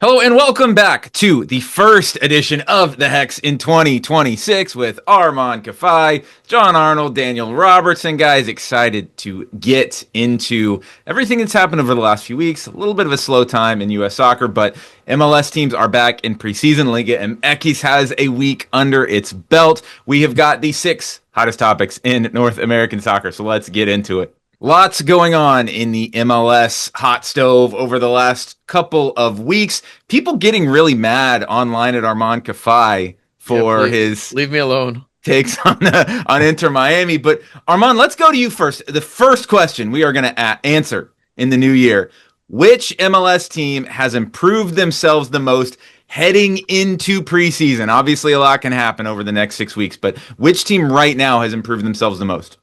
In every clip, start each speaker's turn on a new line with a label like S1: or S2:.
S1: Hello and welcome back to the first edition of The Hex in 2026 with Armand Kafai, John Arnold, Daniel Robertson. Guys, excited to get into everything that's happened over the last few weeks. A little bit of a slow time in U.S. soccer, but MLS teams are back in preseason. Liga MX has a week under its belt. We have got the 6 hottest topics in North American soccer, so let's get into it. Lots going on in the MLS hot stove over the last couple of weeks. People getting really mad online at Armand Kafai for his
S2: leave me alone
S1: takes on Inter Miami. But Armand, let's go to you first. The first question we are going to answer in the new year: which MLS team has improved themselves the most heading into preseason? Obviously, a lot can happen over the next 6 weeks, but which team right now has improved themselves the most?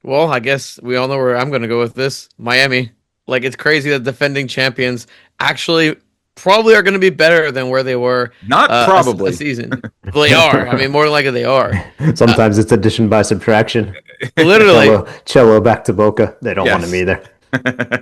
S2: Well, I guess we all know where I'm going to go with this. Miami. Like, it's crazy that defending champions actually probably are going to be better than where they were.
S1: Not probably.
S2: A season. Well, they are. I mean, more than likely they are.
S3: Sometimes it's addition by subtraction.
S2: Literally.
S3: Cello back to Boca. They don't want him either.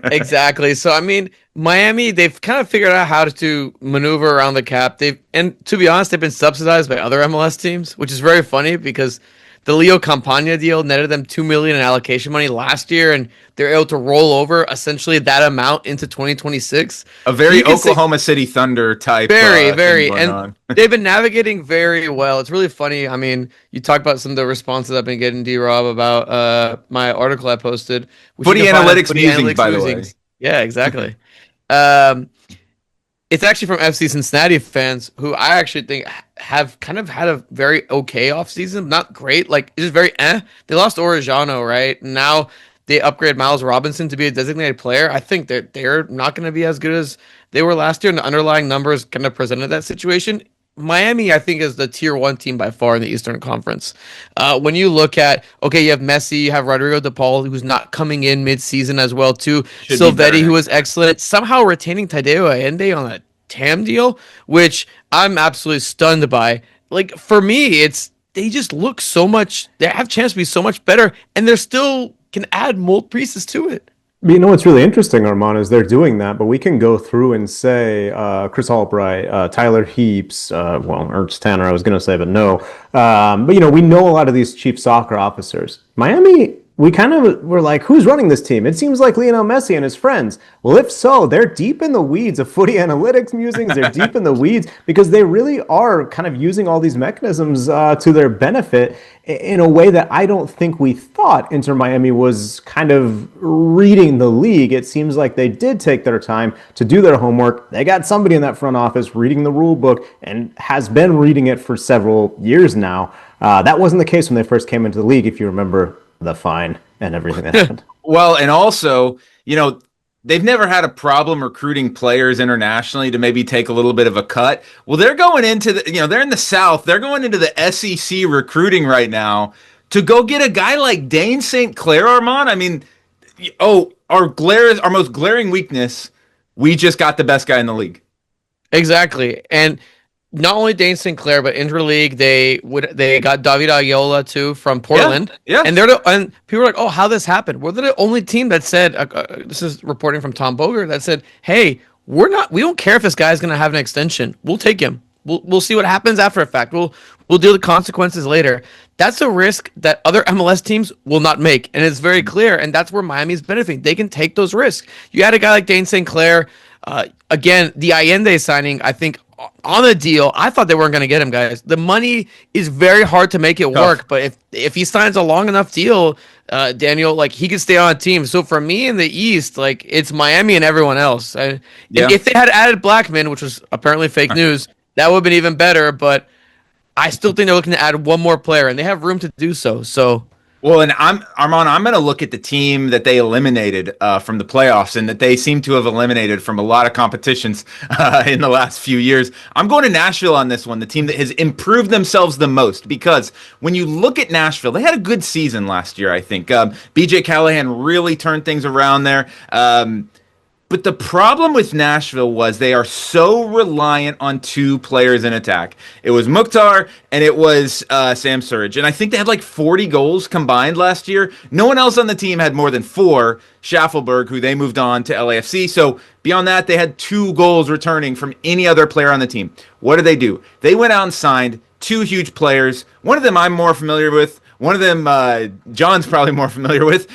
S2: Exactly. So, I mean, Miami, they've kind of figured out how to maneuver around the cap. And to be honest, they've been subsidized by other MLS teams, which is very funny because the Leo Campagna deal netted them $2 million in allocation money last year, and they're able to roll over essentially that amount into 2026.
S1: A very Oklahoma City Thunder type.
S2: Very. And they've been navigating very well. It's really funny. I mean, you talk about some of the responses I've been getting, D-Rob, about my article I posted.
S1: Footy Analytics Musings, by the way.
S2: Yeah, exactly. It's actually from FC Cincinnati fans who I actually think have kind of had a very okay offseason. Not great. Like, it's just very They lost Orejano, right? And now they upgrade Miles Robinson to be a designated player. I think that they're not going to be as good as they were last year, and the underlying numbers kind of presented that situation. Miami, I think, is the tier 1 team by far in the Eastern Conference. When you look at, you have Messi, you have Rodrigo De Paul, who's not coming in mid-season as well, too. Silvetti, who was excellent. Somehow retaining Tadeo Allende on a TAM deal, which I'm absolutely stunned by. Like, for me, they just look so much, they have a chance to be so much better, and they're still can add more pieces to it.
S3: You know what's really interesting, Armand, is they're doing that, but we can go through and say Chris Albright, Tyler Heaps, Ernst Tanner, I was going to say, but no. But, we know a lot of these chief soccer officers. Miami, we kind of were like, who's running this team? It seems like Lionel Messi and his friends. Well, if so, they're deep in the weeds of footy analytics musings. They're deep in the weeds because they really are kind of using all these mechanisms to their benefit in a way that I don't think we thought Inter Miami was kind of reading the league. It seems like they did take their time to do their homework. They got somebody in that front office reading the rule book and has been reading it for several years now. That wasn't the case when they first came into the league, if you remember the fine and everything that happened.
S1: Well, and also, they've never had a problem recruiting players internationally to maybe take a little bit of a cut. Well, they're going into they're in the South. They're going into the SEC recruiting right now to go get a guy like Dane St. Clair, Armand. I mean, our most glaring weakness, we just got the best guy in the league.
S2: Exactly. And not only Dane St. Clair, but interleague, they got David Ayola too from Portland.
S1: Yeah.
S2: And and people are like, oh, how this happened? We're the only team that said, this is reporting from Tom Boger, that said, hey, we don't care if this guy's going to have an extension. We'll take him. We'll see what happens after a fact. We'll deal with consequences later. That's a risk that other MLS teams will not make, and it's very clear. And that's where Miami's benefiting. They can take those risks. You had a guy like Dane St. Clair. Again, the Allende signing, I think, on a deal, I thought they weren't going to get him, guys. The money is very hard to make it work, but if he signs a long enough deal, Daniel, like, he could stay on a team. So for me in the East, like, it's Miami and everyone else. If they had added Blackman, which was apparently fake news, that would have been even better, but I still think they're looking to add one more player, and they have room to do so.
S1: Well, and Armand, I'm going to look at the team that they eliminated from the playoffs and that they seem to have eliminated from a lot of competitions in the last few years. I'm going to Nashville on this one, the team that has improved themselves the most, because when you look at Nashville, they had a good season last year, I think. BJ Callahan really turned things around there. But the problem with Nashville was they are so reliant on two players in attack. It was Mukhtar and it was Sam Surridge. And I think they had like 40 goals combined last year. No one else on the team had more than 4. Schaffelberg, who they moved on to LAFC. So beyond that, they had 2 goals returning from any other player on the team. What did they do? They went out and signed 2 huge players. One of them I'm more familiar with. One of them, John's probably more familiar with.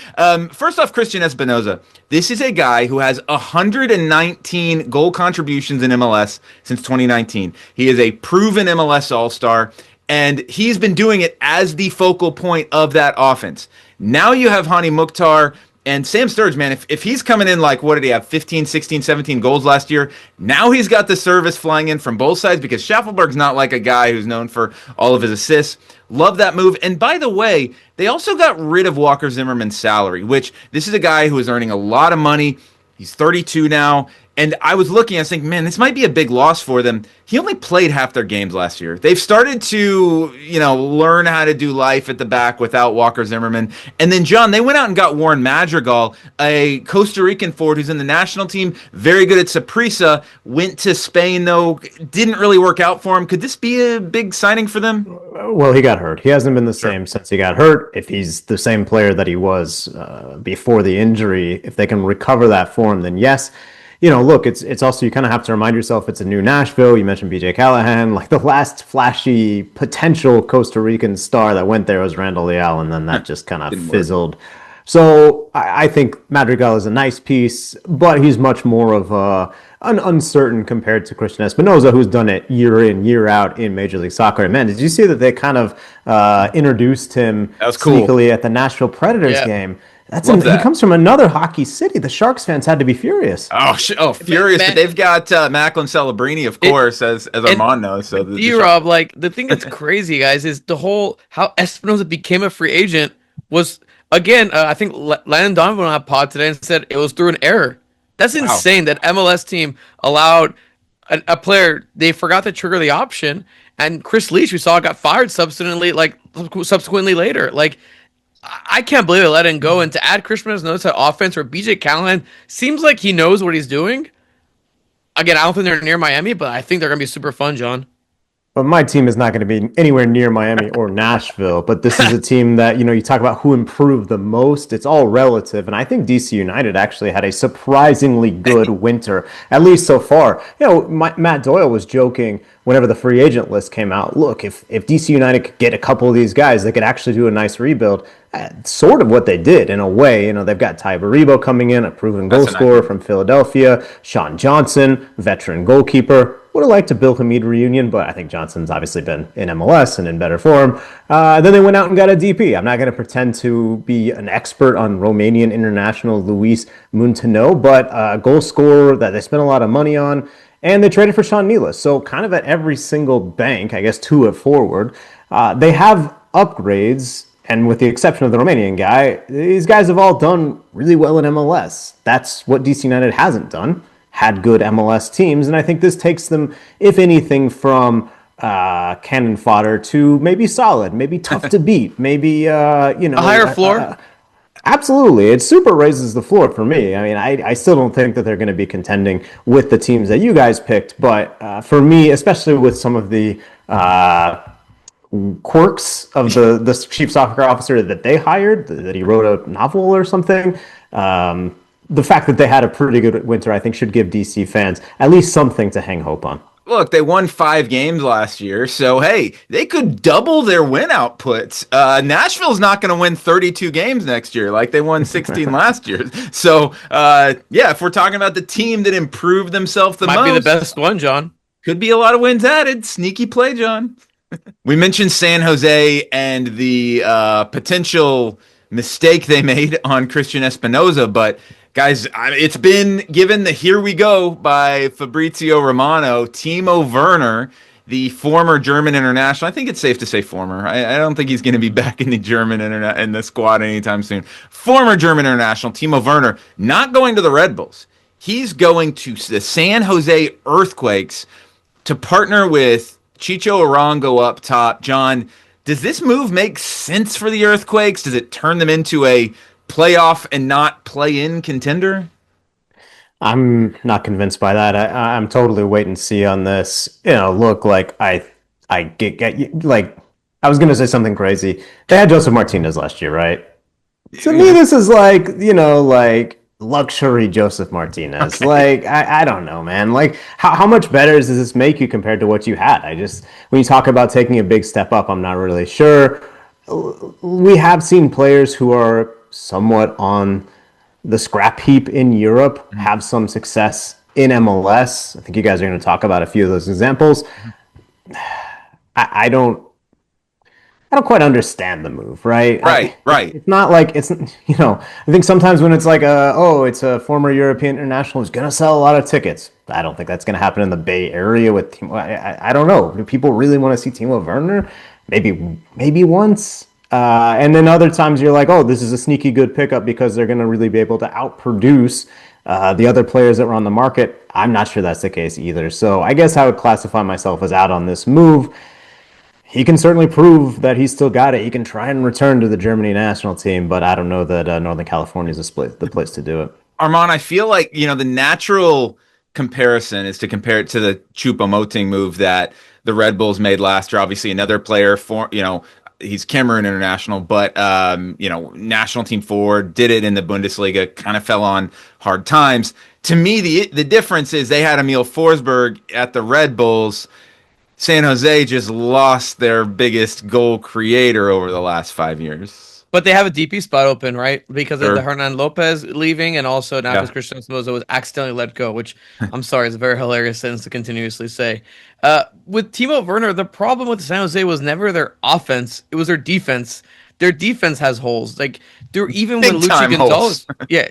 S1: First off, Christian Espinoza. This is a guy who has 119 goal contributions in MLS since 2019. He is a proven MLS All-Star, and he's been doing it as the focal point of that offense. Now you have Hani Mukhtar and Sam Sturridge, man, if he's coming in like, what did he have, 15, 16, 17 goals last year? Now he's got the service flying in from both sides because Schaffelberg's not like a guy who's known for all of his assists. Love that move. And by the way, they also got rid of Walker Zimmerman's salary, which this is a guy who is earning a lot of money. He's 32 now. And I was looking, I was thinking, man, this might be a big loss for them. He only played half their games last year. They've started to, learn how to do life at the back without Walker Zimmerman. And then, John, they went out and got Warren Madrigal, a Costa Rican forward who's in the national team, very good at Saprissa, went to Spain, though, didn't really work out for him. Could this be a big signing for them?
S3: Well, he got hurt. He hasn't been the same since he got hurt. If he's the same player that he was before the injury, if they can recover that form, then yes. Look, it's also, you kind of have to remind yourself it's a new Nashville. You mentioned BJ Callahan. Like the last flashy potential Costa Rican star that went there was Randall Leal, and then that just kind of fizzled. So I think Madrigal is a nice piece, but he's much more of an uncertain compared to Christian Espinoza, who's done it year in, year out in Major League Soccer. And man, did you see that they kind of introduced him sneakily at the Nashville Predators game? He comes from another hockey city. The Sharks fans had to be furious.
S1: Furious! But they've got Macklin Celebrini, of course, as Armand knows. So
S2: Rob, like the thing that's crazy, guys, is the whole how Espinoza became a free agent was again. I think Landon Donovan on a pod today and said it was through an error. That's insane. That MLS team allowed a player. They forgot to trigger the option, and Chris Leach, we saw, got fired subsequently later. Like, I can't believe they let him go. And to add Christian Espinoza to offense where BJ Callahan seems like he knows what he's doing. Again, I don't think they're near Miami, but I think they're going to be super fun, John.
S3: But my team is not going to be anywhere near Miami or Nashville. But this is a team that, you talk about who improved the most. It's all relative. And I think DC United actually had a surprisingly good winter, at least so far. Matt Doyle was joking whenever the free agent list came out. Look, if DC United could get a couple of these guys, they could actually do a nice rebuild. Sort of what they did in a way. They've got Ty Baribo coming in, a proven goal scorer from Philadelphia. Sean Johnson, veteran goalkeeper. Would have liked a Bill Hamid reunion, but I think Johnson's obviously been in MLS and in better form. Then they went out and got a DP. I'm not going to pretend to be an expert on Romanian international Luis Munteanu, but a goal scorer that they spent a lot of money on. And they traded for Sean Nealis. So kind of at every single bank, I guess 2 at forward, they have upgrades. And with the exception of the Romanian guy, these guys have all done really well in MLS. That's what DC United hasn't done. Had good MLS teams. And I think this takes them, if anything, from cannon fodder to maybe solid, maybe tough to beat, maybe, a
S2: higher floor.
S3: Absolutely. It super raises the floor for me. I mean, I still don't think that they're going to be contending with the teams that you guys picked. But for me, especially with some of the quirks of the chief soccer officer that they hired, that he wrote a novel or something, the fact that they had a pretty good winter, I think, should give DC fans at least something to hang hope on.
S1: Look, they won 5 games last year, so hey, they could double their win output. Nashville's not going to win 32 games next year like they won 16 last year. So, if we're talking about the team that improved themselves the most.
S2: Might be the best one, John.
S1: Could be a lot of wins added. Sneaky play, John. We mentioned San Jose and the potential mistake they made on Christian Espinoza, but guys, it's been given the here we go by Fabrizio Romano. Timo Werner, the former German international. I think it's safe to say former. I don't think he's going to be back in the German in the squad anytime soon. Former German international Timo Werner not going to the Red Bulls. He's going to the San Jose Earthquakes to partner with Chicho Arango up top. John, does this move make sense for the Earthquakes? Does it turn them into a playoff and not play-in contender?
S3: I'm not convinced by that. I'm totally wait and see on this. Look, like I get like I was gonna say something crazy. They had Joseph Martinez last year, right? To me, this is like, like luxury Joseph Martinez.
S1: Okay.
S3: Like, I don't know, man. Like, how much better does this make you compared to what you had? When you talk about taking a big step up, I'm not really sure. We have seen players who are somewhat on the scrap heap in Europe have some success in MLS. I think you guys are going to talk about a few of those examples. I don't I don't quite understand the move, right?
S1: Right, right.
S3: It's not like it's I think sometimes when it's like it's a former European international who's gonna sell a lot of tickets. I don't think that's gonna happen in the Bay Area with Timo. I don't know. Do people really want to see Timo Werner? Maybe once. And then other times you're like, oh, this is a sneaky good pickup because they're gonna really be able to outproduce the other players that were on the market. I'm not sure that's the case either. So I guess I would classify myself as out on this move. He can certainly prove that he's still got it. He can try and return to the Germany national team, but I don't know that Northern California is the place to do it.
S1: Armand, I feel like, the natural comparison is to compare it to the Choupo-Moting move that the Red Bulls made last year. Obviously, another player he's Cameroon international, but national team forward, did it in the Bundesliga, kind of fell on hard times. To me, the difference is they had Emil Forsberg at the Red Bulls. San Jose just lost their biggest goal creator over the last 5 years.
S2: But they have a DP spot open, right? Because of
S1: Sure.
S2: the Hernan Lopez leaving, and also now because
S1: Yeah.
S2: Christian Somoza was accidentally let go, which I'm sorry, is a very hilarious sentence to continuously say. With Timo Werner, the problem with San Jose was never their offense; it was their defense. Their defense has holes. Like they're even when
S1: Big time
S2: Luchi
S1: holes.
S2: Gonzalez, yeah,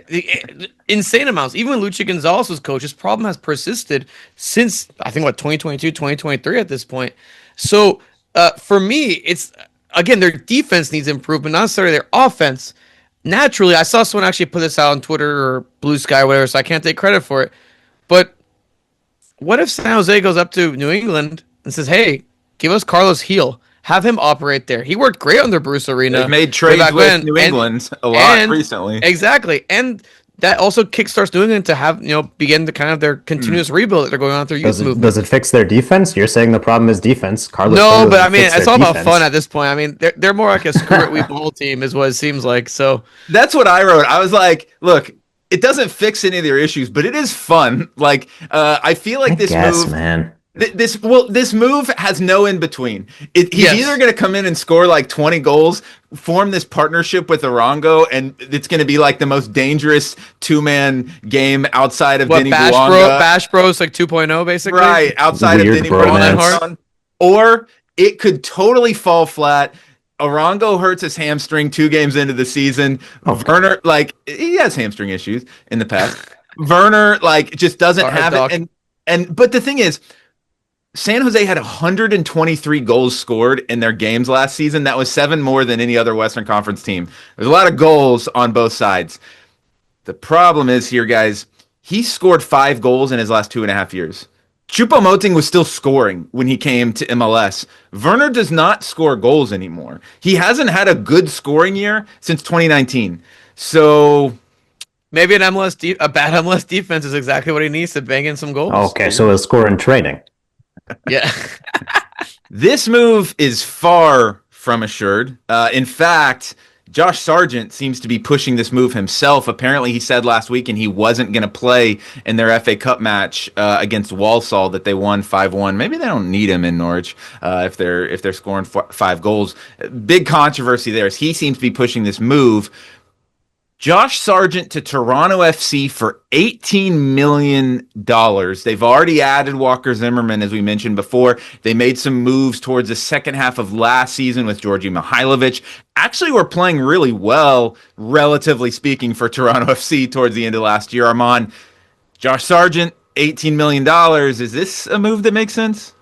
S2: insane amounts. Even when Luchi Gonzalez was coach, his problem has persisted since I think 2022, 2023 at this point. So for me, it's again their defense needs improvement, not necessarily their offense. Naturally, I saw someone actually put this out on Twitter or Blue Sky, or whatever, so I can't take credit for it. But what if San Jose goes up to New England and says, "Hey, give us Carlos Heel, have him operate there. He worked great under Bruce Arena.
S1: They've made
S2: way
S1: trades
S2: back
S1: with
S2: when,
S1: New
S2: and
S1: England a lot recently.
S2: exactly, and that also kickstarts New England to have begin the kind of their continuous rebuild that they're going on through youth movement.
S3: Does it fix their defense? You're saying the problem is defense. Carlos
S2: No,
S3: Taylor
S2: but I
S3: doesn't
S2: mean,
S3: fix
S2: it's
S3: their
S2: all about
S3: defense.
S2: fun at this point. I mean, they're more like a screw it we ball team, is what it seems like. So
S1: That's what I wrote. I was like, look, it doesn't fix any of their issues, but it is fun. Like, I feel like this move,
S3: man.
S1: this move has no in between. He's
S2: Yes.
S1: either going to come in and score like 20 goals, form this partnership with Arango, and it's going to be like the most dangerous two-man game outside of
S2: what
S1: Denny
S2: Bash Bros like 2.0 basically,
S1: right outside
S3: Weird
S1: of Denny
S3: bromance.
S1: Bronson, or it could totally fall flat. Arango hurts his hamstring 2 games into the season. Werner, like, he has hamstring issues in the past. Werner, like, just doesn't
S2: Sorry,
S1: have
S2: Doc.
S1: it. But the thing is, San Jose had 123 goals scored in their games last season. That was 7 more than any other Western Conference team. There's a lot of goals on both sides. The problem is here, guys, he scored 5 goals in his last 2.5 years. Choupo-Moting was still scoring when he came to MLS. Werner does not score goals anymore. He hasn't had a good scoring year since 2019. So
S2: maybe a bad MLS defense is exactly what he needs to bang in some goals.
S3: Okay, so he'll score in training.
S2: Yeah.
S1: this move is far from assured. In fact, Josh Sargent seems to be pushing this move himself. Apparently, he said last weekend he wasn't going to play in their FA Cup match against Walsall that they won 5-1. Maybe they don't need him in Norwich if they're scoring 5 goals. Big controversy there as he seems to be pushing this move. Josh Sargent to Toronto FC for $18 million. They've already added Walker Zimmerman, as we mentioned before. They made some moves towards the second half of last season with Georgi Mihailovic. Actually, were playing really well, relatively speaking, for Toronto FC towards the end of last year. Armand, Josh Sargent, $18 million. Is this a move that makes sense?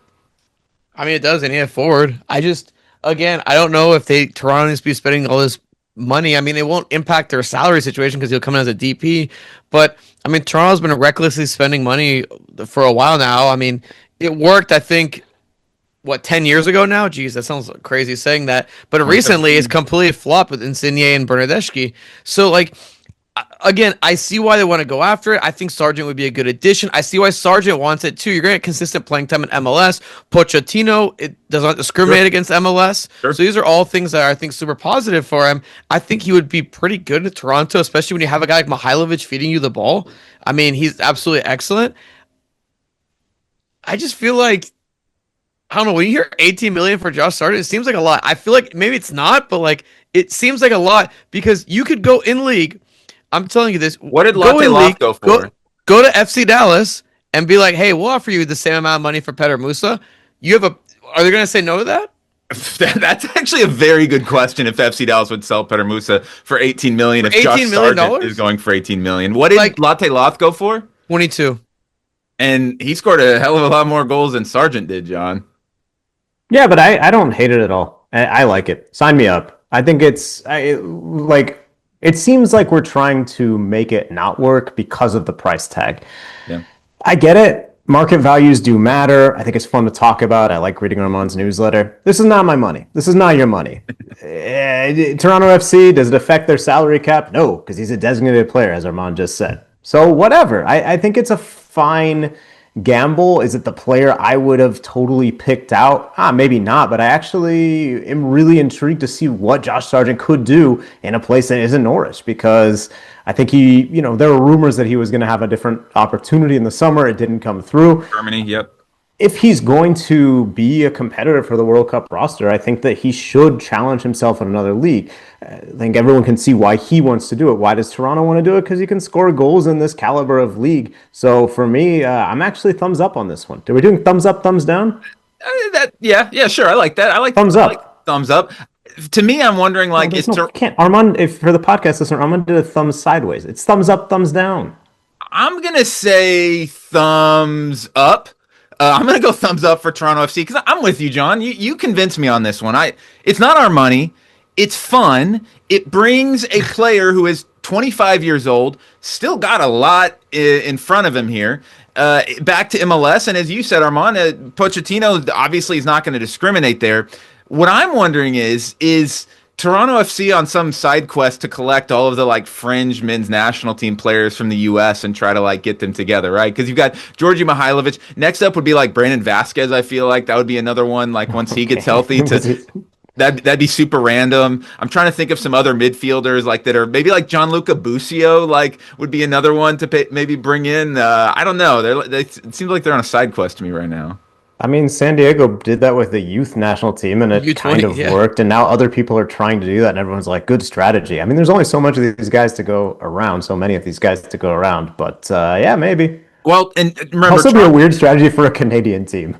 S2: I mean, it does. They need a forward. I don't know if Toronto needs to be spending all this money. I mean, it won't impact their salary situation because he'll come in as a DP. But I mean, Toronto's been recklessly spending money for a while now. I mean, it worked, I think, 10 years ago now? Geez, that sounds crazy saying that. But recently, it's completely flopped with Insigne and Bernardeschi. So, like, Again, I see why they want to go after it. I think Sargent would be a good addition. I see why Sargent wants it too. You're going to get consistent playing time in MLS. Pochettino, it does not discriminate against MLS.
S1: Sure.
S2: So these are all things that are, I think, super positive for him. I think he would be pretty good in Toronto, especially when you have a guy like Mihailovic feeding you the ball. I mean, he's absolutely excellent. I just feel like, I don't know, when you hear 18 million for Josh Sargent, it seems like a lot. I feel like maybe it's not, but like it seems like a lot because you could go in league. I'm telling you this.
S1: What did Latte Loft go for?
S2: Go to FC Dallas and be like, hey, we'll offer you the same amount of money for Petr Musa. Are they going to say no to that?
S1: That's actually a very good question. If FC Dallas would sell Petr Musa for 18 million, if Josh Sargent is going for 18 million, what did Latte Loft go for?
S2: 22.
S1: And he scored a hell of a lot more goals than Sargent did, John.
S3: Yeah, but I don't hate it at all. I like it. Sign me up. I think it seems like we're trying to make it not work because of the price tag.
S1: Yeah.
S3: I get it. Market values do matter. I think it's fun to talk about. I like reading Armand's newsletter. This is not my money. This is not your money. Toronto FC, does it affect their salary cap? No, because he's a designated player, as Armand just said. So whatever. I think it's a fine gamble. Is it the player I would have totally picked out? Maybe not, but I actually am really intrigued to see what Josh Sargent could do in a place that isn't Norwich, because I think there were rumors that he was going to have a different opportunity in the summer. It didn't come through.
S1: Germany, yep.
S3: If he's going to be a competitor for the World Cup roster, I think that he should challenge himself in another league. I think everyone can see why he wants to do it. Why does Toronto want to do it? Because he can score goals in this caliber of league. So for me, I'm actually thumbs up on this one. Are we doing thumbs up, thumbs down?
S1: Yeah, sure. I like that. I like
S3: thumbs up.
S1: Like thumbs up. To me, I'm wondering
S3: Armand, if for the podcast listener, Armand did a thumbs sideways. It's thumbs up, thumbs down.
S1: I'm gonna say thumbs up. I'm going to go thumbs up for Toronto FC because I'm with you, John. You convinced me on this one. It's not our money. It's fun. It brings a player who is 25 years old, still got a lot in front of him here, back to MLS. And as you said, Armand, Pochettino obviously is not going to discriminate there. What I'm wondering is Toronto FC on some side quest to collect all of the fringe men's national team players from the U.S. and try to get them together, right? Because you've got Georgi Mihailovic. Next up would be Brandon Vasquez. I feel like that would be another one. Once he gets healthy, that'd be super random. I'm trying to think of some other midfielders that are maybe Gianluca Busio would be another one to maybe bring in. I don't know. It seems like they're on a side quest to me right now.
S3: I mean, San Diego did that with the youth national team, and it U20, kind of worked. And now other people are trying to do that, and everyone's like, good strategy. I mean, there's only so much of these guys to go around, so many of these guys to go around. But yeah, maybe.
S1: Well, and remember,
S3: also be a weird strategy for a Canadian team.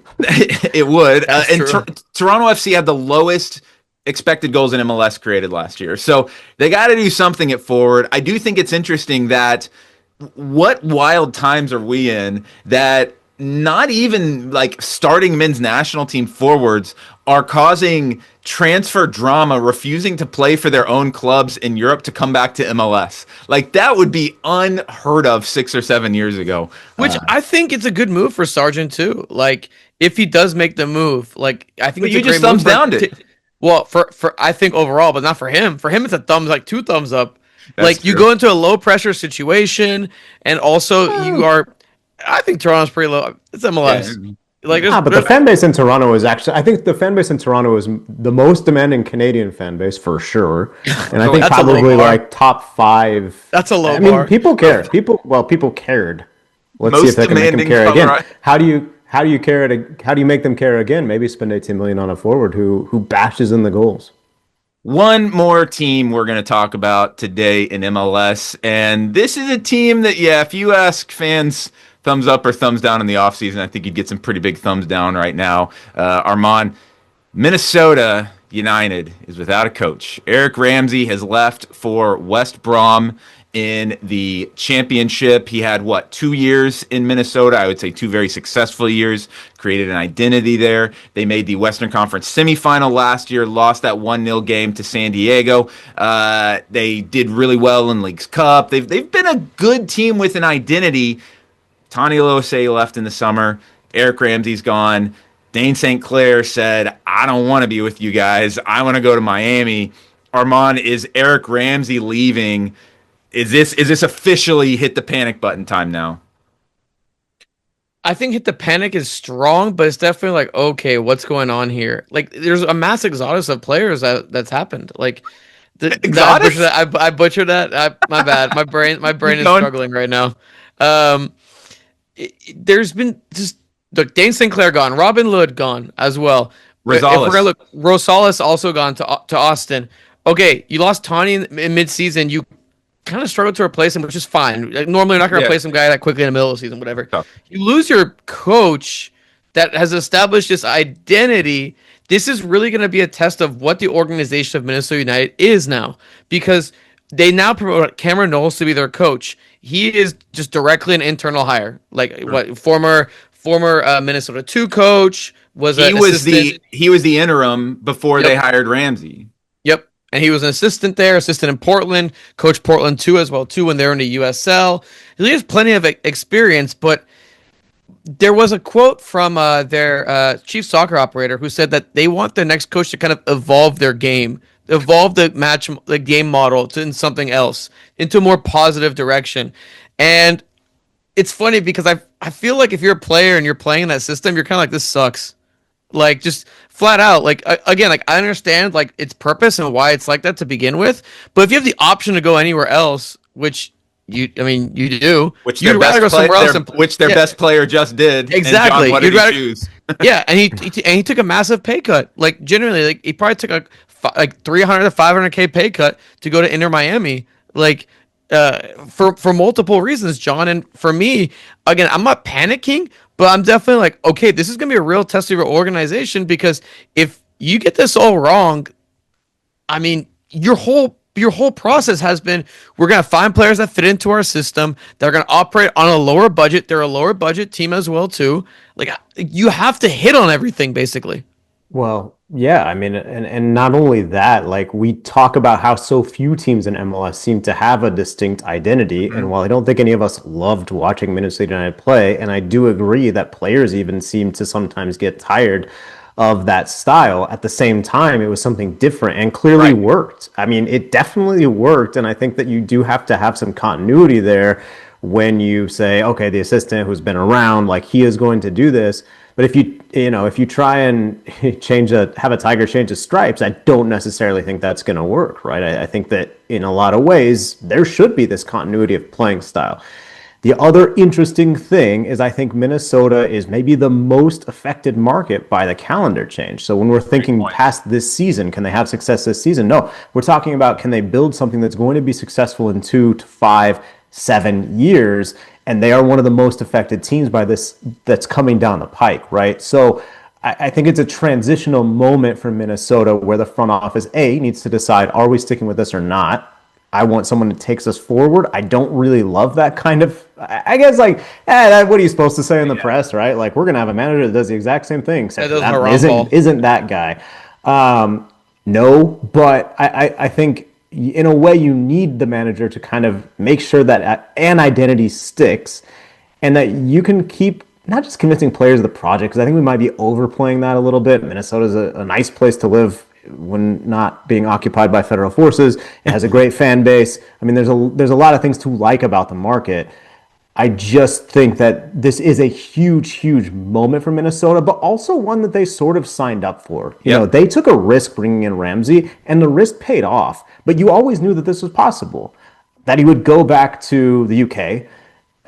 S1: It would. And Toronto FC had the lowest expected goals in MLS created last year. So they got to do something at forward. I do think it's interesting that what wild times are we in that not even starting men's national team forwards are causing transfer drama, refusing to play for their own clubs in Europe to come back to MLS. That would be unheard of 6 or 7 years ago.
S2: Which I think it's a good move for Sargent too. If he does make the move, I think
S1: but you just thumbs down it.
S2: Well, for I think overall, but not for him. For him, it's a two thumbs up.
S1: That's
S2: you
S1: true.
S2: go into a low pressure situation, and also you are. I think Toronto's pretty low. It's MLS.
S3: Yeah. But the fan base in Toronto is actually, I think the fan base in Toronto is the most demanding Canadian fan base for sure. And I think probably top 5.
S2: That's a low bar.
S3: I mean, people care. People cared. Let's
S1: most
S3: see if they can make them care again.
S1: Right.
S3: How do you make them care again? Maybe spend 18 million on a forward who bashes in the goals.
S1: One more team we're going to talk about today in MLS. And this is a team that, if you ask fans thumbs up or thumbs down in the offseason, I think you'd get some pretty big thumbs down right now. Armand, Minnesota United is without a coach. Eric Ramsey has left for West Brom in the championship. He had 2 years in Minnesota? I would say 2 very successful years, created an identity there. They made the Western Conference semifinal last year, lost that 1-0 game to San Diego. They did really well in Leagues Cup. They've been a good team with an identity. Tony Losey left in the summer. Eric Ramsey's gone. Dane St. Clair said, I don't want to be with you guys. I want to go to Miami. Armand, is Eric Ramsey leaving Is this officially hit the panic button time now?
S2: I think hit the panic is strong, but it's definitely like, okay, what's going on here? Like, there's a mass exodus of players that's happened. Like,
S1: Exodus?
S2: I butchered that. My bad. My brain is struggling right now. Um, there's been just look, Dane Sinclair gone, Robin Lod gone as well. If we're gonna
S1: Rosales.
S2: look, Rosales also gone to Austin. Okay, you lost Tawny in mid-season. You kind of struggled to replace him, which is fine. Like, normally, you're not going to replace some guy that quickly in the middle of the season, whatever.
S1: Tough.
S2: You lose your coach that has established this identity. This is really going to be a test of what the organization of Minnesota United is now, because they now promote Cameron Knowles to be their coach. He is just directly an internal hire, like what former Minnesota 2 coach was.
S1: He was the interim before they hired Ramsey.
S2: Yep. And he was an assistant in Portland, coached Portland too as well too when they were in the USL. He has plenty of experience, but there was a quote from their chief soccer operator who said that they want their next coach to kind of evolve their game, evolve the game model in something else, into a more positive direction. And it's funny because I feel like if you're a player and you're playing in that system, you're kind of like, this sucks. Like, just flat out, like, again, like, I understand, like, its purpose and why it's like that to begin with, but if you have the option to go anywhere else, which you do,
S1: you'd rather go somewhere else, which their best player just did.
S2: Exactly.
S1: And John,
S2: you'd rather
S1: choose?
S2: Yeah, and he took a massive pay cut. Like, generally, like, he probably took like 300 to 500K pay cut to go to Inter Miami. Like, for multiple reasons, John. And for me, again, I'm not panicking, but I'm definitely like, okay, this is going to be a real test of your organization, because if you get this all wrong, I mean, your whole process has been, we're going to find players that fit into our system. They're going to operate on a lower budget. They're a lower budget team as well, too. Like, you have to hit on everything, basically.
S3: Well, yeah, I mean, and not only that, like, we talk about how so few teams in MLS seem to have a distinct identity. Mm-hmm. And while I don't think any of us loved watching Minnesota United play, and I do agree that players even seem to sometimes get tired of that style, at the same time, it was something different and clearly worked. I mean, it definitely worked. And I think that you do have to have some continuity there when you say, okay, the assistant who's been around, like, he is going to do this. But if you try and have a tiger change his stripes, I don't necessarily think that's going to work, right? I think that in a lot of ways, there should be this continuity of playing style. The other interesting thing is I think Minnesota is maybe the most affected market by the calendar change. So when we're thinking past this season, can they have success this season? No, we're talking about, can they build something that's going to be successful in 2 to 5, 7 years? And they are one of the most affected teams by this that's coming down the pike, right? So I think it's a transitional moment for Minnesota where the front office, needs to decide, are we sticking with this or not? I want someone that takes us forward. I don't really love that kind of, I guess, like, what are you supposed to say in the press, right? Like, we're going to have a manager that does the exact same thing. Isn't that guy. No, but I think in a way you need the manager to kind of make sure that an identity sticks and that you can keep not just convincing players of the project, because I think we might be overplaying that a little bit. Minnesota's a nice place to live when not being occupied by federal forces. It has a great fan base. I mean, there's a lot of things to like about the market. I just think that this is a huge, huge moment for Minnesota, but also one that they sort of signed up for. You know, they took a risk bringing in Ramsey, and the risk paid off. But you always knew that this was possible, that he would go back to the UK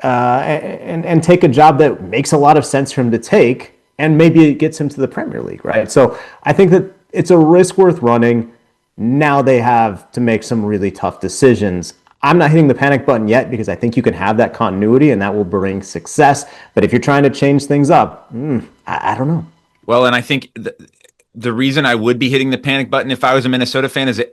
S3: and take a job that makes a lot of sense for him to take, and maybe it gets him to the Premier League, right? So I think that it's a risk worth running. Now they have to make some really tough decisions. I'm not hitting the panic button yet because I think you can have that continuity and that will bring success. But if you're trying to change things up, I don't know.
S1: Well, and I think the reason I would be hitting the panic button if I was a Minnesota fan is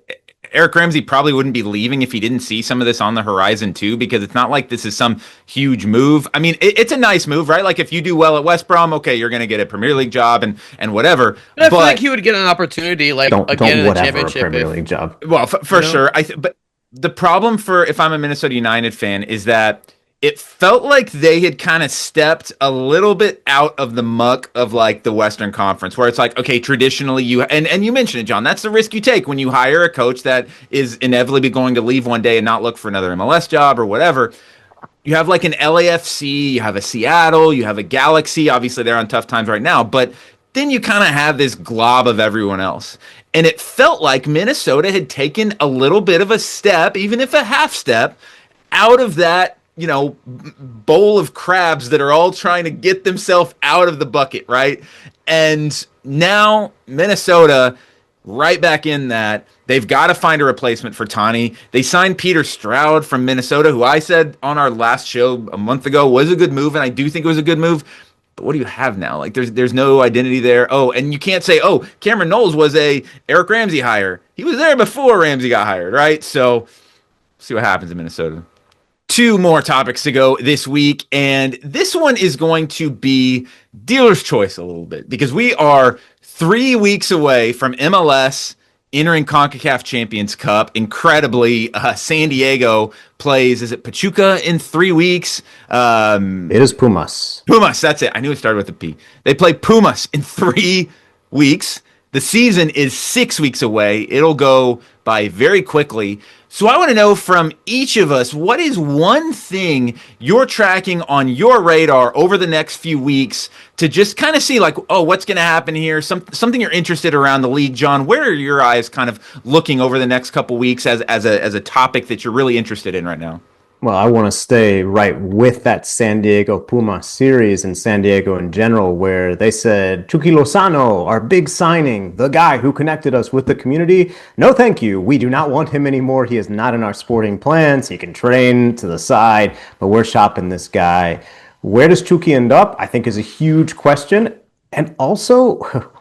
S1: Eric Ramsey probably wouldn't be leaving if he didn't see some of this on the horizon too, because it's not like this is some huge move. I mean, it's a nice move, right? Like, if you do well at West Brom, okay, you're going to get a Premier League job and whatever.
S2: But I feel like he would get an opportunity, like, again, in the championship.
S3: A Premier League job.
S1: Well, for sure. But the problem for, if I'm a Minnesota United fan, is that it felt like they had kind of stepped a little bit out of the muck of like the Western Conference, where it's like, okay, traditionally and you mentioned it, John, that's the risk you take when you hire a coach that is inevitably going to leave one day and not look for another MLS job or whatever. You have like an LAFC, you have a Seattle, you have a Galaxy. Obviously, they're on tough times right now, but then you kind of have this glob of everyone else. And it felt like Minnesota had taken a little bit of a step, even if a half step, out of that, bowl of crabs that are all trying to get themselves out of the bucket, right? And now Minnesota right back in that. They've got to find a replacement for Tani. They signed Peter Stroud from Minnesota, who I said on our last show a month ago was a good move, and I do think it was a good move. But what do you have now? Like, there's no identity there. Oh, and you can't say, oh, Cameron Knowles was a Eric Ramsey hire. He was there before Ramsey got hired, right? So, see what happens in Minnesota. 2 more topics to go this week, and this one is going to be dealer's choice a little bit, because we are 3 weeks away from MLS entering CONCACAF Champions Cup. Incredibly, San Diego plays, is it Pachuca in 3 weeks?
S3: It is Pumas.
S1: Pumas, that's it. I knew it started with a P. They play Pumas in 3 weeks. The season is 6 weeks away. It'll go by very quickly. So I want to know from each of us, what is one thing you're tracking on your radar over the next few weeks to just kind of see like, oh, what's going to happen here? Something you're interested around the league. John, where are your eyes kind of looking over the next couple weeks as a topic that you're really interested in right now?
S3: Well, I want to stay right with that San Diego Puma series and San Diego in general, where they said, Chucky Lozano, our big signing, the guy who connected us with the community. No, thank you. We do not want him anymore. He is not in our sporting plans. He can train to the side, but we're shopping this guy. Where does Chucky end up? I think is a huge question. And also,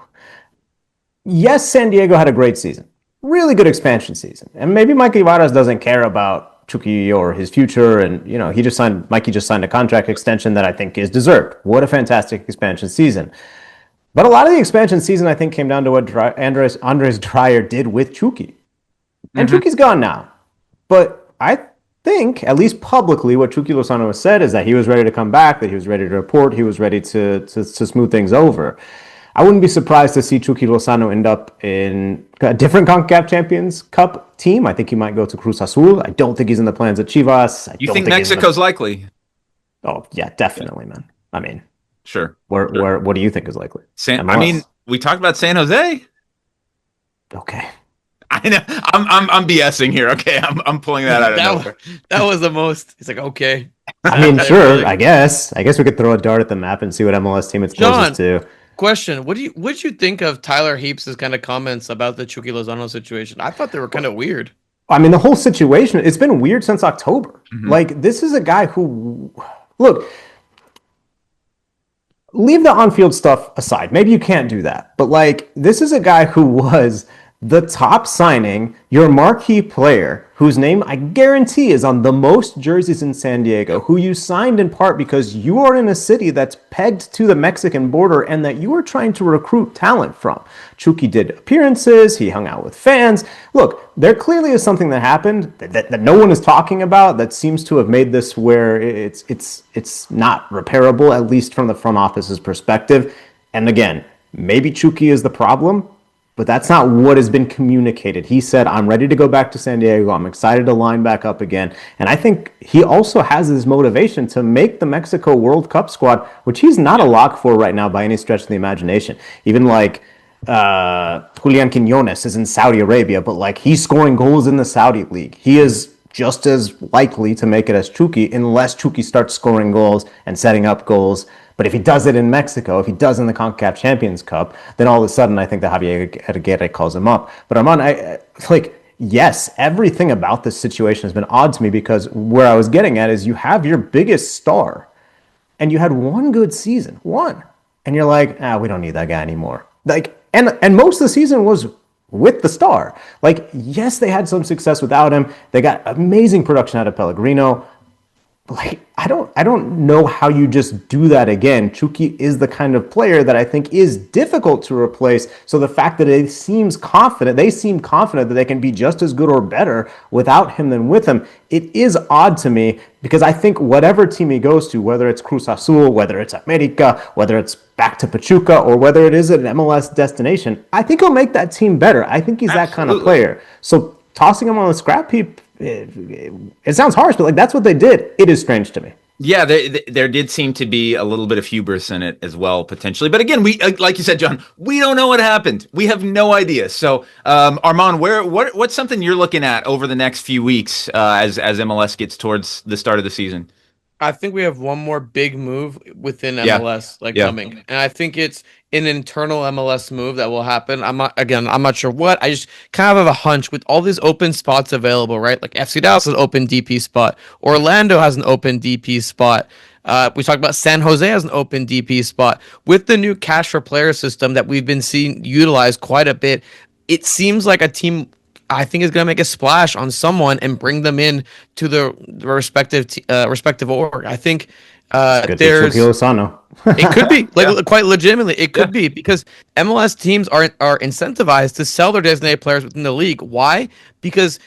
S3: yes, San Diego had a great season. Really good expansion season. And maybe Mikey Varas doesn't care about Chucky or his future, and Mikey just signed a contract extension that I think is deserved. What a fantastic expansion season. But a lot of the expansion season, I think, came down to what Andres Dreyer did with Chucky. And Chucky's gone now. But I think, at least publicly, what Chucky Lozano has said is that he was ready to come back, that he was ready to report, he was ready to smooth things over. I wouldn't be surprised to see Chucky Lozano end up in a different CONCACAF Champions Cup team. I think he might go to Cruz Azul. I don't think he's in the plans at Chivas.
S1: You think Mexico's likely?
S3: Oh, yeah, definitely, man. I mean,
S1: sure.
S3: Where? What do you think is likely?
S1: We talked about San Jose.
S3: Okay.
S1: I know. I'm BSing here. Okay, I'm pulling that out of nowhere.
S2: That was the most. He's like, okay.
S3: I mean, sure. I guess we could throw a dart at the map and see what MLS team it's closest to.
S2: Question: What did you think of Tyler Heaps' kind of comments about the Chucky Lozano situation? I thought they were kind of weird.
S3: I mean, the whole situation, it's been weird since October. Like, this is a guy who, look, leave the on-field stuff aside. Maybe you can't do that. But, like, this is a guy who was the top signing, your marquee player, whose name I guarantee is on the most jerseys in San Diego, who you signed in part because you are in a city that's pegged to the Mexican border and that you are trying to recruit talent from. Chucky did appearances, he hung out with fans. Look, there clearly is something that happened that no one is talking about that seems to have made this where it's not repairable, at least from the front office's perspective. And again, maybe Chucky is the problem, but that's not what has been communicated. He said, I'm ready to go back to San Diego. I'm excited to line back up again. And I think he also has his motivation to make the Mexico World Cup squad, which he's not a lock for right now by any stretch of the imagination. Even like Julian Quinones is in Saudi Arabia, but like he's scoring goals in the Saudi league. He is just as likely to make it as Chucky unless Chucky starts scoring goals and setting up goals. But if he does it in Mexico, if he does in the CONCACAF Champions Cup, then all of a sudden I think that Javier Aguirre calls him up. But Armand, yes, everything about this situation has been odd to me because where I was getting at is you have your biggest star and you had one good season, one. And you're like, we don't need that guy anymore. Like, and most of the season was with the star. Like, yes, they had some success without him. They got amazing production out of Pellegrino. like I don't know how you just do that again. Chucky is the kind of player that I think is difficult to replace. So the fact that they seem confident that they can be just as good or better without him than with him, it is odd to me because I think whatever team he goes to, whether it's Cruz Azul, whether it's America, whether it's back to Pachuca, or whether it is an MLS destination, I think he'll make that team better. I think he's that kind of player. So tossing him on the scrap heap, it sounds harsh, but like that's what they did. It is strange to me.
S1: Yeah, there did seem to be a little bit of hubris in it as well, potentially. But again, we like you said, John, we don't know what happened. We have no idea. So, Armand, what's something you're looking at over the next few weeks as MLS gets towards the start of the season?
S2: I think we have one more big move within MLS coming, and I think it's an internal MLS move that will happen. I'm not sure what. I just kind of have a hunch with all these open spots available, right? Like FC Dallas has an open DP spot, Orlando has an open DP spot. We talked about San Jose has an open DP spot. With the new cash for player system that we've been seeing utilized quite a bit, it seems like a team I think is going to make a splash on someone and bring them in to the respective org. I think there's it could be quite legitimately it could be because MLS teams are incentivized to sell their designated players within the league. Why? Because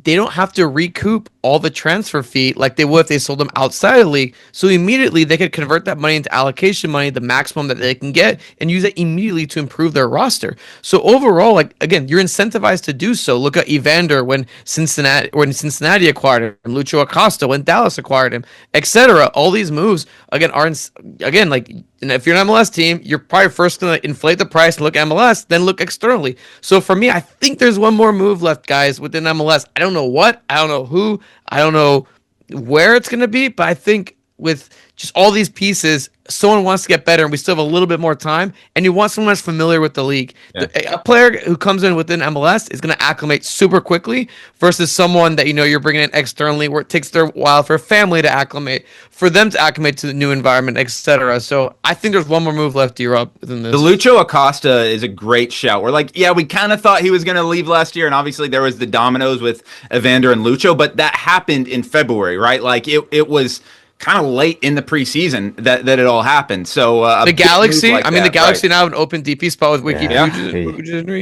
S2: they don't have to recoup all the transfer fee like they would if they sold them outside of the league. So immediately they could convert that money into allocation money, the maximum that they can get, and use it immediately to improve their roster. So overall, like again, you're incentivized to do so. Look at Evander when Cincinnati acquired him, and Lucho Acosta when Dallas acquired him, etc. All these moves again are like. And if you're an MLS team, you're probably first going to inflate the price and look at MLS, then look externally. So for me, I think there's one more move left, guys, within MLS. I don't know what, I don't know who, I don't know where it's going to be, but I think with just all these pieces, someone wants to get better, and we still have a little bit more time, and you want someone that's familiar with the league. Yeah. A player who comes in within MLS is going to acclimate super quickly versus someone that you're bringing in externally where it takes their while for a family to acclimate, for them to acclimate to the new environment, etc. So I think there's one more move left, D-Rob, within this.
S1: The Lucho Acosta is a great shout. We're like, we kind of thought he was going to leave last year, and obviously there was the dominoes with Evander and Lucho, but that happened in February, right? Like it was kind of late in the preseason that it all happened. So
S2: the Galaxy, the Galaxy now have an open DP spot with Wiki.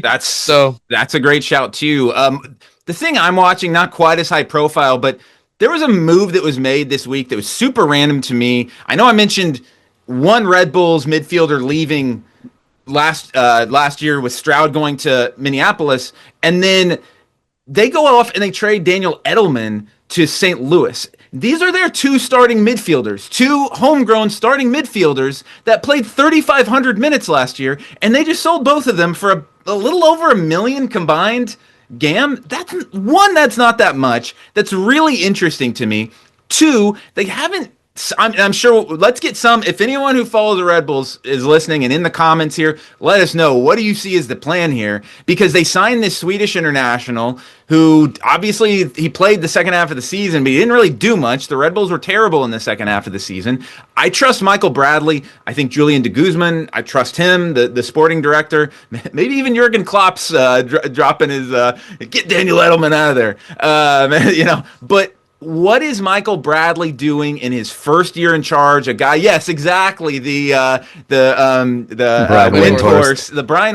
S1: That's a great shout too. The thing I'm watching, not quite as high profile, but there was a move that was made this week that was super random to me. I know I mentioned one Red Bulls midfielder leaving last year with Stroud going to Minneapolis, and then they go off and they trade Daniel Edelman to St. Louis. These are their two starting midfielders, two homegrown starting midfielders that played 3,500 minutes last year, and they just sold both of them for a little over $1 million combined. That's not that much. That's really interesting to me. Two, they haven't. I'm sure. Let's get some. If anyone who follows the Red Bulls is listening and in the comments here, let us know, what do you see as the plan here? Because they signed this Swedish international who obviously he played the second half of the season, but he didn't really do much. The Red Bulls were terrible in the second half of the season. I trust Michael Bradley. I think Julian de Guzman, I trust him, the sporting director. Maybe even Jurgen Klopp's dropping his get Daniel Edelman out of there. But what is Michael Bradley doing in his first year in charge? A guy, yes, exactly. The Brian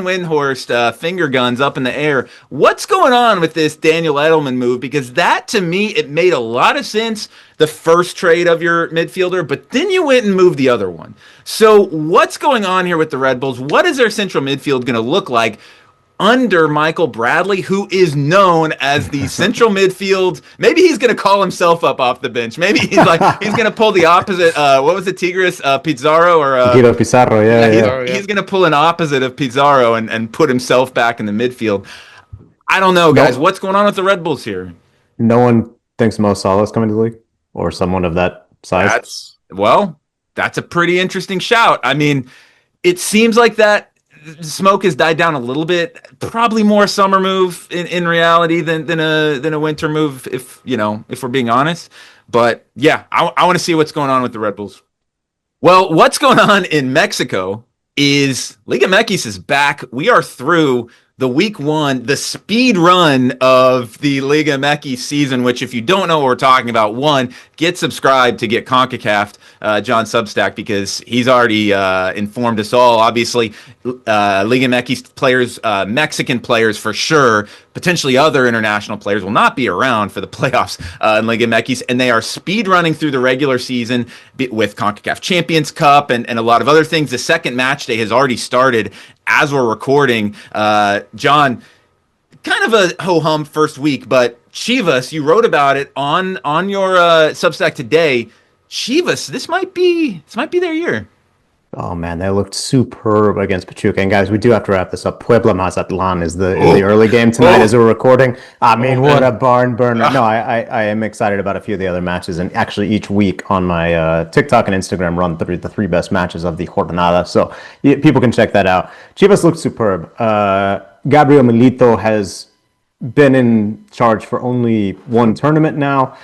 S1: Windhorst finger guns up in the air. What's going on with this Daniel Edelman move? Because that, to me, it made a lot of sense, the first trade of your midfielder, but then you went and moved the other one. So what's going on here with the Red Bulls? What is their central midfield going to look like under Michael Bradley, who is known as the central midfield? Maybe he's going to call himself up off the bench. Maybe he's going to pull the opposite. What was it, Tigres? Pizarro or
S3: Guido Pizarro? Yeah.
S1: He's going to pull an opposite of Pizarro and put himself back in the midfield. I don't know, guys. What's going on with the Red Bulls here?
S3: No one thinks Mo Salah is coming to the league, or someone of that size.
S1: That's a pretty interesting shout. I mean, it seems like that smoke has died down a little bit. Probably more summer move in reality than a winter move, if we're being honest. But yeah, I want to see what's going on with the Red Bulls. Well, what's going on in Mexico is Liga MX is back. We are through the week one, the speed run of the Liga MX season, which if you don't know what we're talking about, one, get subscribed to get CONCACAF, John Substack, because he's already informed us all. Obviously, Liga MX players, Mexican players for sure, potentially other international players will not be around for the playoffs in Liga MX, and they are speed running through the regular season with CONCACAF Champions Cup and a lot of other things. The second match day has already started as we're recording. John, kind of a ho-hum first week, but Chivas, you wrote about it on your Substack today. Chivas, this might be their year.
S3: Oh man, they looked superb against Pachuca. And guys, we do have to wrap this up. Puebla Mazatlan is the early game tonight as we're recording. I mean, what a barn burner. No, I am excited about a few of the other matches. And actually each week on my TikTok and Instagram run through the three best matches of the jornada. So people can check that out. Chivas looked superb. Gabriel Milito has been in charge for only one tournament now.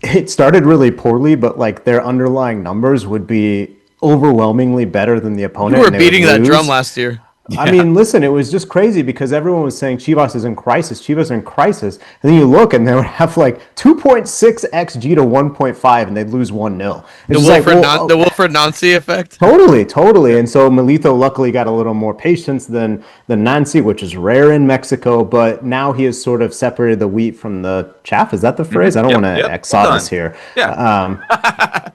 S3: It started really poorly, but like their underlying numbers would be overwhelmingly better than the opponent.
S2: You were beating that drum last year.
S3: I mean, listen, it was just crazy because everyone was saying Chivas is in crisis, Chivas are in crisis. And then you look and they would have like 2.6 XG to 1.5 and they'd lose 1-0.
S2: The Wilfred Nancy effect.
S3: Totally. And so Milito luckily got a little more patience than Nancy, which is rare in Mexico. But now he has sort of separated the wheat from the chaff. Is that the phrase? I don't want to exodus here.
S1: Yeah.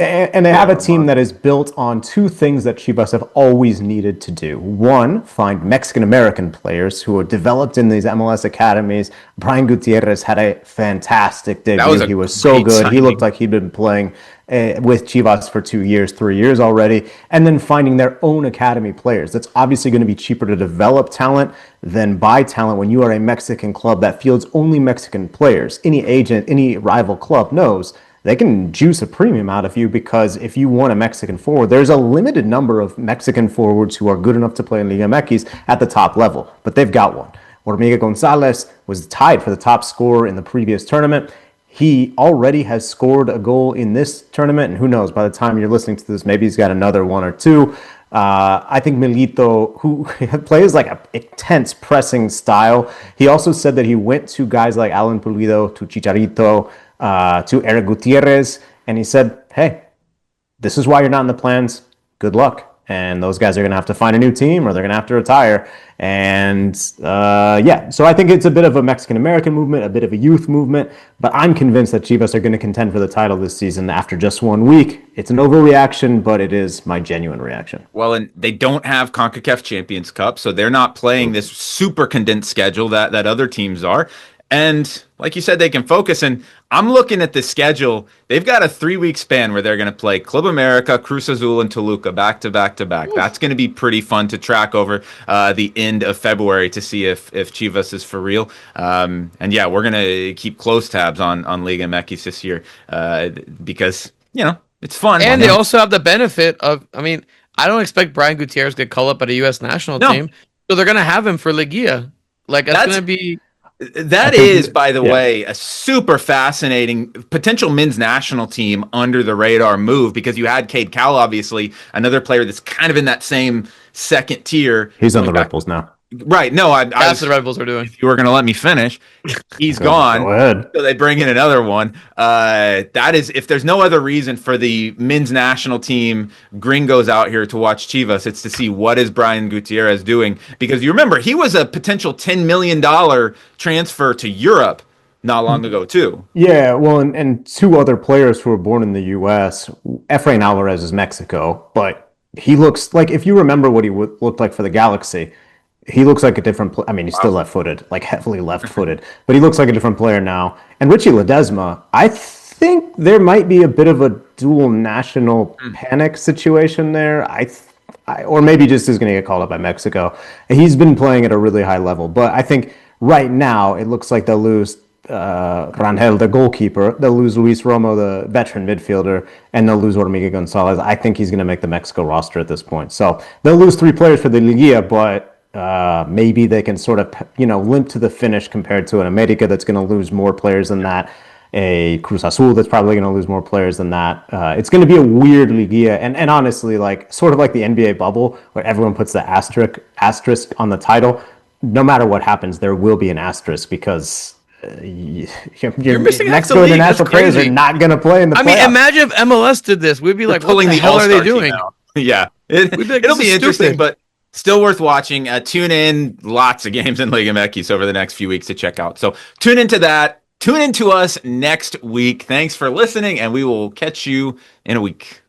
S3: And they have a team that is built on two things that Chivas have always needed to do. One, find Mexican-American players who are developed in these MLS academies. Brian Gutierrez had a fantastic debut. He was so good. Signing. He looked like he'd been playing with Chivas for 3 years already. And then finding their own academy players. That's obviously going to be cheaper to develop talent than buy talent when you are a Mexican club that fields only Mexican players. Any agent, any rival club knows they can juice a premium out of you because if you want a Mexican forward, there's a limited number of Mexican forwards who are good enough to play in Liga MX at the top level, but they've got one. Hormiga Gonzalez was tied for the top scorer in the previous tournament. He already has scored a goal in this tournament, and who knows, by the time you're listening to this, maybe he's got another one or two. I think Milito, who plays like an intense pressing style, he also said that he went to guys like Alan Pulido, to Chicharito, to Eric Gutierrez, and he said, hey, this is why you're not in the plans. Good luck. And those guys are going to have to find a new team or they're going to have to retire. And so I think it's a bit of a Mexican-American movement, a bit of a youth movement, but I'm convinced that Chivas are going to contend for the title this season after just 1 week. It's an overreaction, but it is my genuine reaction.
S1: Well, and they don't have CONCACAF Champions Cup, so they're not playing this super condensed schedule that other teams are. And like you said, they can focus. And I'm looking at the schedule. They've got a 3-week span where they're going to play Club America, Cruz Azul, and Toluca back to back to back. That's going to be pretty fun to track over the end of February to see if Chivas is for real. And yeah, we're going to keep close tabs on Liga MX this year because, it's fun.
S2: And they also have the benefit of, I don't expect Brian Gutierrez to get called up at a U.S. national team. So they're going to have him for Ligia. Like, that's going to be...
S1: That is, by the way, a super fascinating potential men's national team under the radar move because you had Cade Cowell, obviously, another player that's kind of in that same second tier.
S3: He's on the Red Bulls now.
S1: Right. No,
S2: that's what the Red Bulls are doing.
S1: If you were going to let me finish, he's gone.
S3: Go ahead.
S1: So they bring in another one. That is, if there's no other reason for the men's national team gringos out here to watch Chivas, it's to see what is Brian Gutierrez doing. Because you remember, he was a potential $10 million transfer to Europe not long ago, too.
S3: Yeah, well, and two other players who were born in the U.S., Efrain Alvarez is Mexico, but he looks like, if you remember what he looked like for the Galaxy, he looks like a different player. He's still left-footed, like heavily left-footed, but he looks like a different player now. And Richie Ledesma, I think there might be a bit of a dual national panic situation there. Or maybe just is going to get called up by Mexico. He's been playing at a really high level, but I think right now it looks like they'll lose Rangel, the goalkeeper. They'll lose Luis Romo, the veteran midfielder, and they'll lose Hormiga Gonzalez. I think he's going to make the Mexico roster at this point. So they'll lose 3 players for the Liga, but maybe they can sort of, limp to the finish compared to an America that's going to lose more players than that. a Cruz Azul that's probably going to lose more players than that. It's going to be a weird Liguilla, and honestly, like sort of like the NBA bubble, where everyone puts the asterisk on the title. No matter what happens, there will be an asterisk because
S2: You're missing
S3: Mexico international players are not going to play in the playoffs.
S2: I mean, imagine if MLS did this. We'd be like, what the hell are they doing?
S1: Yeah,
S2: like,
S1: it'll be interesting, but still worth watching. Tune in, lots of games in Liga MX over the next few weeks to check out. So tune into that. Tune into us next week. Thanks for listening, and we will catch you in a week.